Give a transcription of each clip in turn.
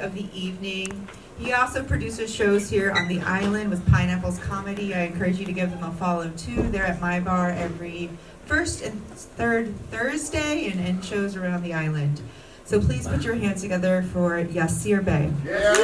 of the evening. He also produces shows here on the island with Pineapples Comedy. I encourage you to give them a follow too. They're at my bar every first and third Thursday and end shows around the island. So please put your hands together for Yasir Bey. Yeah.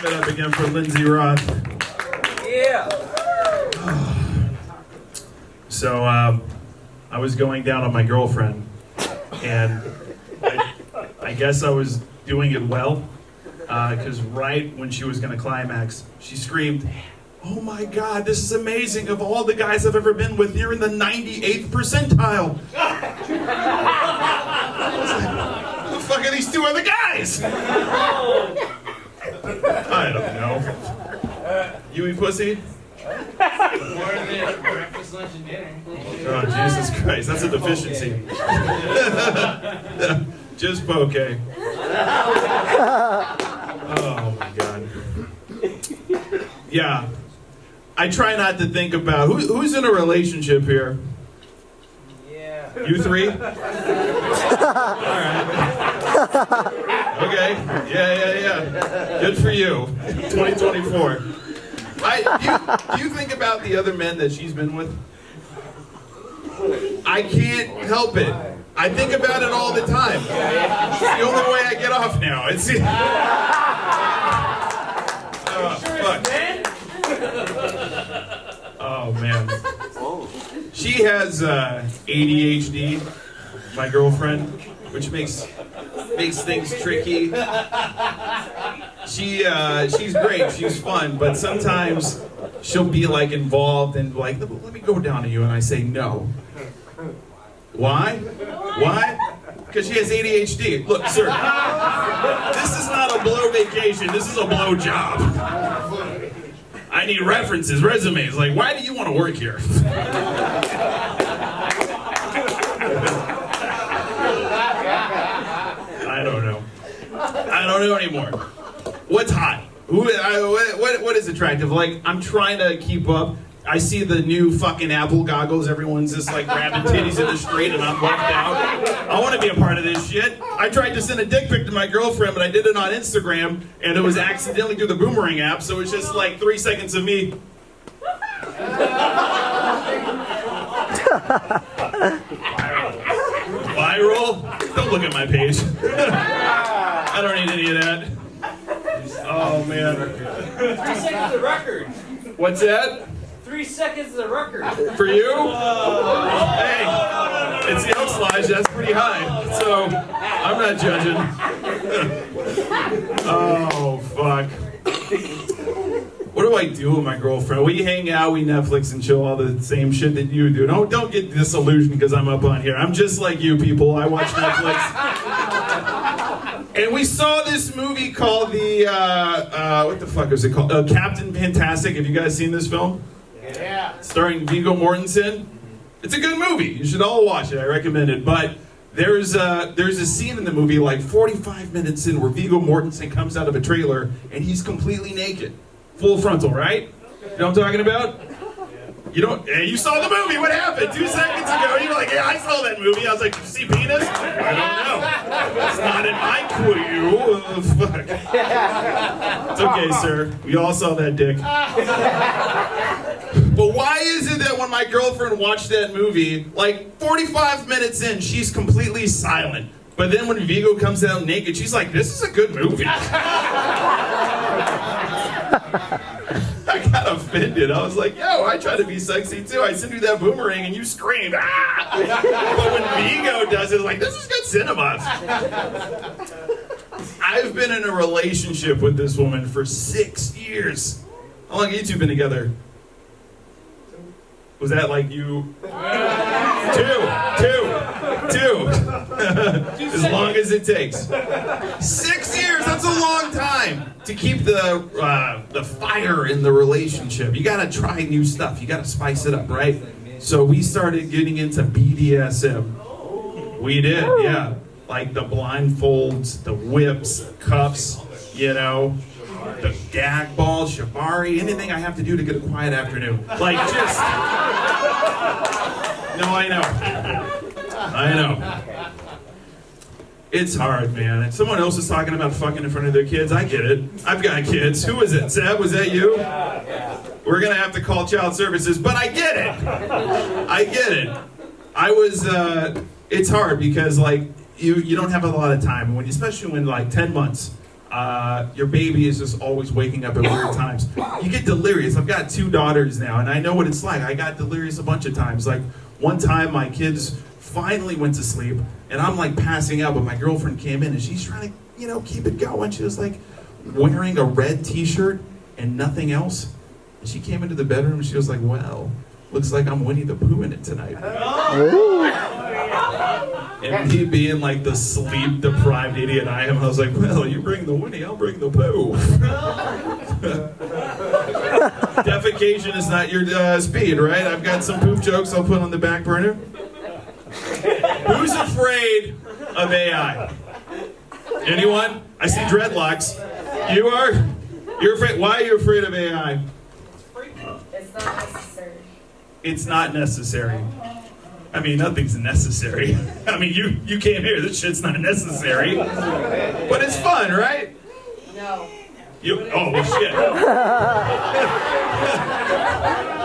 Give it up again for Lindsay Roth. Yeah. So I was going down on my girlfriend, and I guess I was doing it well, because right when she was going to climax, she screamed, "Oh my God, this is amazing! Of all the guys I've ever been with, you're in the 98th percentile." I was like, who the fuck are these two other guys? I don't know. You eat pussy? More than breakfast, lunch, and dinner. Oh, Jesus Christ, that's a deficiency. Just bouquet. Oh my God. Yeah. I try not to think about who's in a relationship here. Yeah. You three? All right. Okay. Yeah. Good for you. 2024. Do you think about the other men that she's been with? I can't help it. I think about it all the time. It's the only way I get off now. It's fuck. Oh man. She has ADHD, my girlfriend, which makes things tricky. She's great, she's fun, but sometimes she'll be like involved and like, let me go down to you, and I say no. Why? Because she has ADHD. Look, sir, this is not a blow vacation, this is a blow job. I need references, resumes, like, why do you want to work here? I don't know anymore. What's hot? What is attractive? Like, I'm trying to keep up. I see the new fucking Apple goggles. Everyone's just like grabbing titties in the street and I'm left out. I want to be a part of this shit. I tried to send a dick pic to my girlfriend, but I did it on Instagram and it was accidentally through the Boomerang app, so it's just like 3 seconds of me. Viral? Don't look at my page. I don't need any of that. Oh man. 3 seconds is a record. What's that? 3 seconds is a record. For you? Hey, it's the Elks Lodge, that's pretty high. So, I'm not judging. Oh, fuck. What do I do with my girlfriend? We hang out, we Netflix and chill, all the same shit that you do. Don't get disillusioned because I'm up on here. I'm just like you people. I watch Netflix. And we saw this movie called what the fuck is it called? Captain Fantastic. Have you guys seen this film? Yeah. Starring Viggo Mortensen. It's a good movie. You should all watch it. I recommend it. But there's a scene in the movie, like 45 minutes in, where Viggo Mortensen comes out of a trailer and he's completely naked. Full frontal, right? You know what I'm talking about? You don't. Hey, you saw the movie. What happened? 2 seconds ago, you were like, "Yeah, I saw that movie." I was like, "Did you see penis?" I don't know. It's not in my clue. Fuck. It's okay, sir. We all saw that dick. But why is it that when my girlfriend watched that movie, like 45 minutes in, she's completely silent, but then when Viggo comes out naked, she's like, "This is a good movie." I got offended. I was like, "Yo, I try to be sexy too. I sent you that boomerang and you screamed, ah!" But when Viggo does it, it's like, this is good cinema. I've been in a relationship with this woman for 6 years. How long have you two been together? Was that like you? Two. As long as it takes. 6 years, that's a long time to keep the fire in the relationship. You gotta try new stuff. You gotta spice it up, right? So we started getting into BDSM. We did, yeah. Like the blindfolds, the whips, cuffs, you know, the gag balls, shibari, anything I have to do to get a quiet afternoon. Like just... No, I know. It's hard, man. And someone else is talking about fucking in front of their kids. I get it. I've got kids. Who was it? Seb, was that you? We're gonna have to call child services, but I get it. I get it. It's hard because like you don't have a lot of time. Especially when like 10 months, your baby is just always waking up at weird times. You get delirious. I've got 2 daughters now, and I know what it's like. I got delirious a bunch of times. Like one time my kids finally went to sleep, and I'm like passing out, but my girlfriend came in and she's trying to, keep it going. She was like wearing a red t-shirt and nothing else. And she came into the bedroom and she was like, well, looks like I'm Winnie the Pooh in it tonight. And me being like the sleep deprived idiot I am, I was like, well, you bring the Winnie, I'll bring the Pooh. Defecation is not your speed, right? I've got some poop jokes I'll put on the back burner. Who's afraid of AI? Anyone? I see dreadlocks. You are? You're afraid? Why are you afraid of AI? It's not necessary. It's not necessary. I mean, nothing's necessary. I mean, you came here. This shit's not necessary. But it's fun, right? No. Oh, well, shit.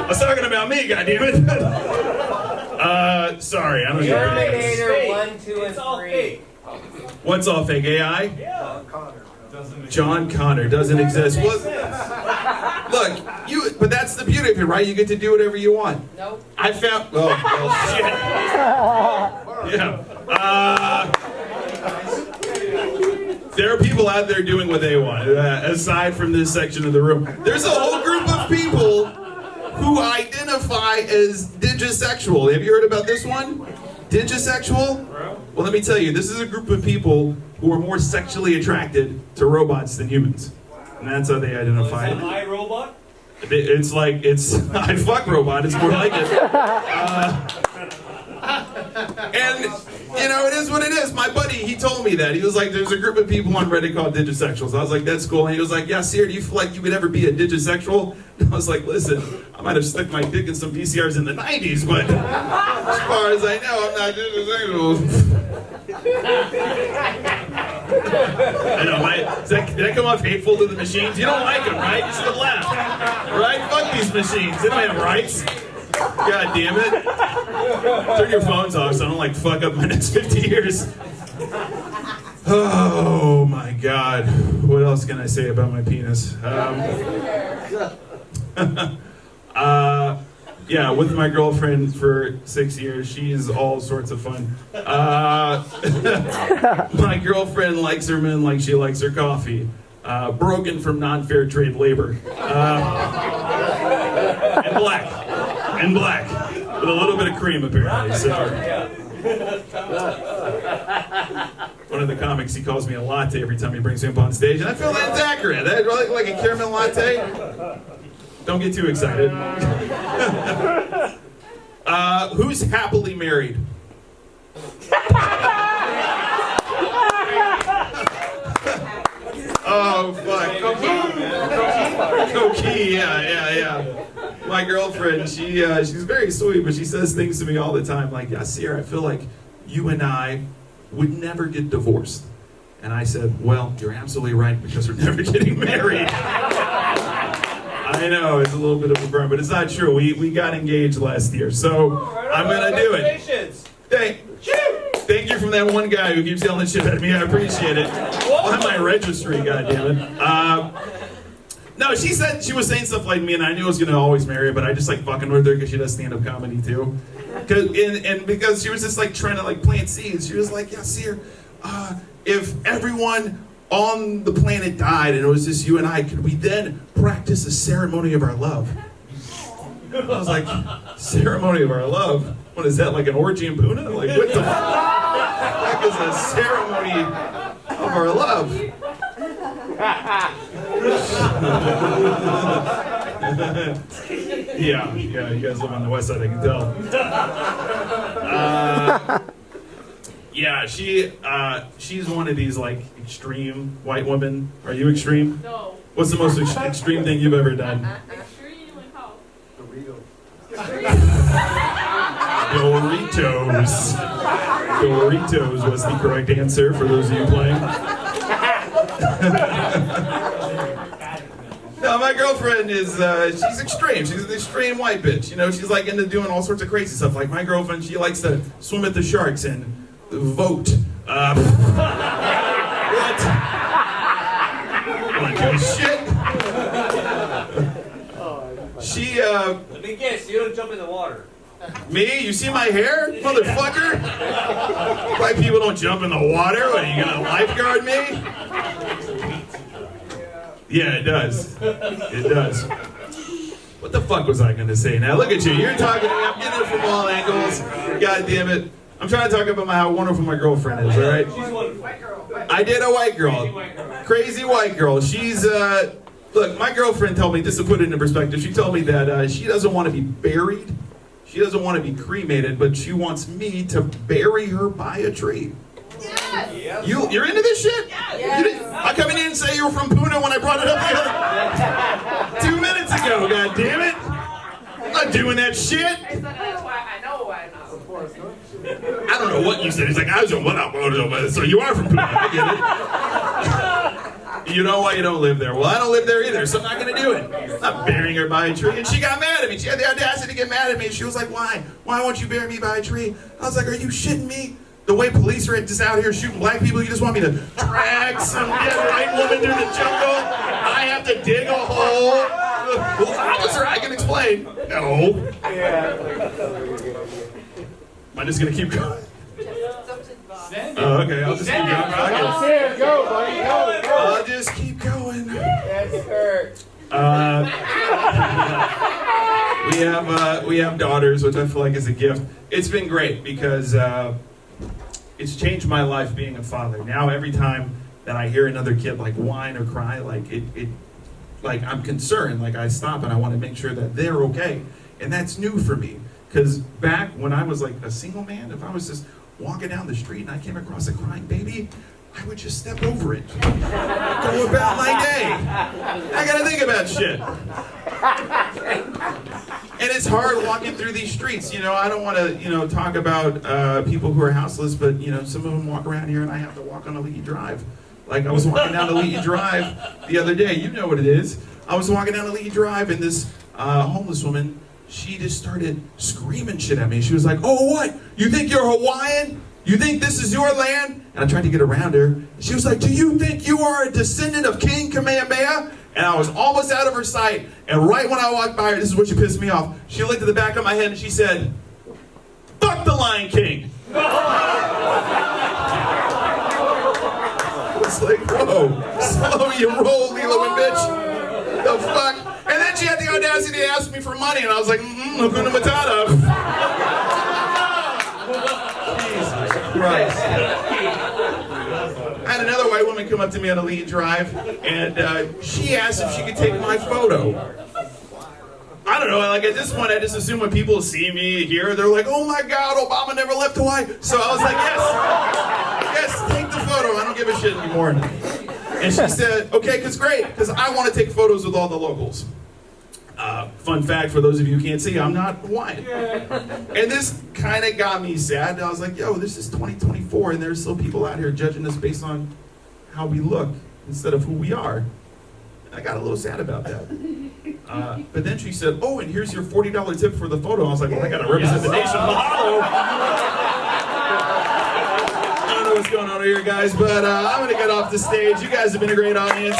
I was talking about me, goddammit. Sorry, I don't know. Terminator 1, 2, and 3. What's all fake? AI? Yeah. John Connor doesn't exist. Well, look, but that's the beauty of it, right? You get to do whatever you want. Nope. I found. Oh, shit. Yeah. There are people out there doing what they want. Aside from this section of the room, there's a whole group of people who identify as digisexual. Have you heard about this one? Digisexual? Well, let me tell you, this is a group of people who are more sexually attracted to robots than humans. And that's how they identify. Is that iRobot? It's like, I fuck robot, it's more like it. And, it is what it is. My buddy, he told me that. He was like, there's a group of people on Reddit called digisexuals. I was like, that's cool. And he was like, Yasir, do you feel like you could ever be a digisexual? And I was like, listen, I might have stuck my dick in some VCRs in the 90s, but as far as I know, I'm not digisexual. I know, did I come off hateful to the machines? You don't like them, right? You should have left. Right? Fuck these machines. They don't have rights. God damn it. Turn your phones off so I don't fuck up my next 50 years. Oh my God. What else can I say about my penis? Yeah, with my girlfriend for 6 years. She's all sorts of fun. My girlfriend likes her men like she likes her coffee. Broken from non-fair trade labor. And black. With a little bit of cream, apparently. So. One of the comics, he calls me a latte every time he brings me up on stage, and I feel that's accurate. I like a caramel latte. Don't get too excited. Who's happily married? Oh, fuck. Coquille, yeah. My girlfriend, she's very sweet, but she says things to me all the time like, Yasir, I feel like you and I would never get divorced. And I said, well, you're absolutely right, because we're never getting married. I know, it's a little bit of a burn, but it's not true. We got engaged last year, so I'm going to do it. Thank you from that one guy who keeps yelling shit at me. I appreciate it. On my registry, goddammit. No, she said she was saying stuff like me, and I knew I was going to always marry her, but I just fucking with her because she does stand-up comedy too. Because she was just trying to plant seeds. She was like, Yasir, if everyone on the planet died and it was just you and I, could we then practice a ceremony of our love? I was like, ceremony of our love? What is that, like an orgy in Puna? What the fuck is a ceremony of our love? Yeah, you guys live on the west side, I can tell. Yeah, she's one of these extreme white women. Are you extreme? No. What's the most extreme thing you've ever done? Extreme and how? Doritos. Doritos was the correct answer for those of you playing. No, my girlfriend is, she's extreme. She's an extreme white bitch. You know, she's like into doing all sorts of crazy stuff. Like my girlfriend, she likes to swim at the sharks and vote. What? Bunch of shit. She, Let me guess, you don't jump in the water. me? You see my hair, motherfucker? White people don't jump in the water. What, are you gonna lifeguard me? Yeah, it does. It does. What the fuck was I gonna say? Now look at you. You're talking to me. I'm getting it from all angles. God damn it. I'm trying to talk about how wonderful my girlfriend is, all right? She's wonderful. I did a white girl. Crazy white girl. She's, look, my girlfriend told me, just to put it into perspective, she told me that she doesn't want to be buried. She doesn't want to be cremated, but she wants me to bury her by a tree. Yes. You're into this shit? Yes. How come you didn't say you were from Puna when I brought it up the other 2 minutes ago? God damn it! I'm not doing that shit. I know why not. Of course. I don't know what you said. He's like, I was on what up, so you are from Puna. I get it. You know why you don't live there? Well, I don't live there either, so I'm not gonna do it. I'm not burying her by a tree. And she got mad at me. She had the audacity to get mad at me. She was like, why? Why won't you bury me by a tree? I was like, are you shitting me? The way police are just out here shooting black people, you just want me to drag some white woman through the jungle? I have to dig a hole? Well, officer, I can explain. No. Am I just gonna keep going? Oh, okay, I'll just keep going. Yasir, go, buddy, go. I'll just keep going. That's hurt. We have daughters, which I feel like is a gift. It's been great because it's changed my life being a father. Now every time that I hear another kid like whine or cry, like like I'm concerned. Like I stop and I want to make sure that they're okay, and that's new for me. Because back when I was like a single man, if I was just walking down the street and I came across a crying baby, I would just step over it, go about my day. I gotta think about shit. And it's hard walking through these streets. You know, I don't want to, talk about people who are houseless, but, some of them walk around here and I have to walk on a leaky drive. Like I was walking down the leaky drive the other day. You know what it is. I was walking down the leaky drive and this homeless woman, she just started screaming shit at me. She was like, oh, what? You think you're Hawaiian? You think this is your land? And I tried to get around her. She was like, do you think you are a descendant of King Kamehameha? And I was almost out of her sight. And right when I walked by her, this is what she pissed me off. She looked at the back of my head and she said, fuck the Lion King. It's like, whoa, slow your roll, Lilo bitch. The fuck? And then she had the audacity to ask me for money, and I was like, Hakuna Matata. Jesus Christ. I had another white woman come up to me on a lead drive, and she asked if she could take my photo. I don't know, like at this point, I just assume when people see me here, they're like, oh my God, Obama never left Hawaii. So I was like, yes, take the photo. I don't give a shit anymore. And she said, okay, because great, because I want to take photos with all the locals. Fun fact for those of you who can't see, I'm not Hawaiian. And this kind of got me sad. I was like, yo, this is 2024 and there's still people out here judging us based on how we look instead of who we are. I got a little sad about that. But then she said, oh, and here's your $40 tip for the photo. I was like, well, I got to represent the nation. Mahalo. I don't know what's going on here, guys, but I'm going to get off the stage. You guys have been a great audience.